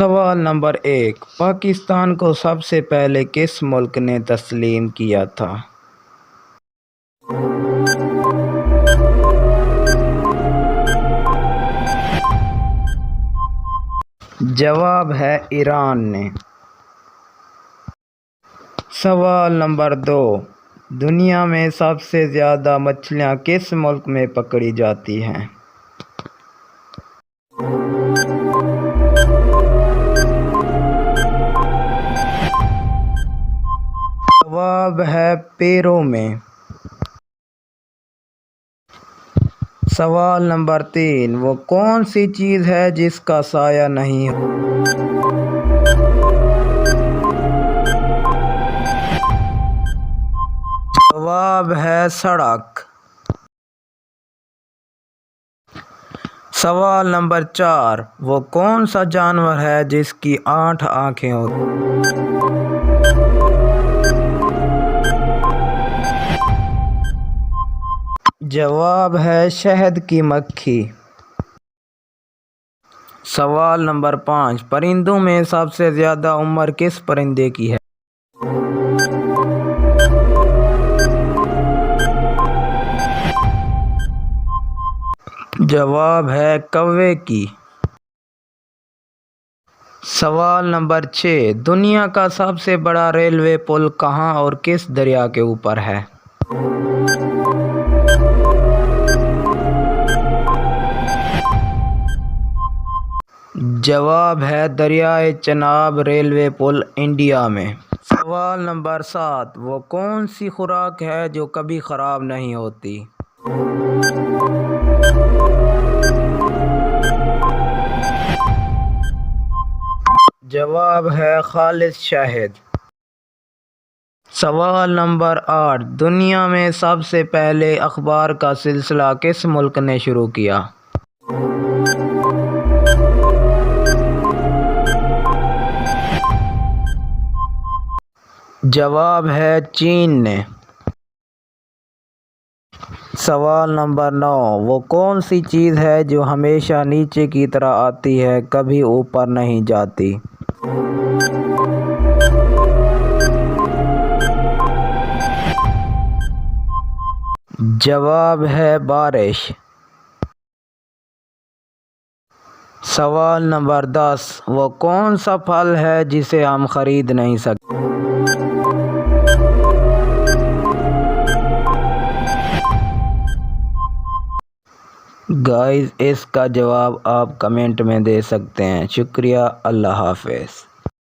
سوال نمبر 1، پاکستان کو سب سے پہلے کس ملک نے تسلیم کیا تھا؟ جواب ہے ایران نے۔ سوال نمبر 2، دنیا میں سب سے زیادہ مچھلیاں کس ملک میں پکڑی جاتی ہیں؟ جواب ہے پیرو میں۔ سوال نمبر 3، وہ کون سی چیز ہے جس کا سایہ نہیں ہو؟ جواب ہے سڑک۔ سوال نمبر 4، وہ کون سا جانور ہے جس کی 8 آنکھیں ہوتی ہیں؟ جواب ہے شہد کی مکھی۔ سوال نمبر 5، پرندوں میں سب سے زیادہ عمر کس پرندے کی ہے؟ جواب ہے کوے کی۔ سوال نمبر 6، دنیا کا سب سے بڑا ریلوے پل کہاں اور کس دریا کے اوپر ہے؟ جواب ہے دریائے چناب ریلوے پل انڈیا میں۔ سوال نمبر 7، وہ کون سی خوراک ہے جو کبھی خراب نہیں ہوتی؟ جواب ہے خالص شہد۔ سوال نمبر 8، دنیا میں سب سے پہلے اخبار کا سلسلہ کس ملک نے شروع کیا؟ جواب ہے چین نے۔ سوال نمبر 9، وہ کون سی چیز ہے جو ہمیشہ نیچے کی طرف آتی ہے کبھی اوپر نہیں جاتی؟ جواب ہے بارش۔ سوال نمبر 10، وہ کون سا پھل ہے جسے ہم خرید نہیں سکتے؟ گائز اس کا جواب آپ کمنٹ میں دے سکتے ہیں۔ شکریہ، اللہ حافظ۔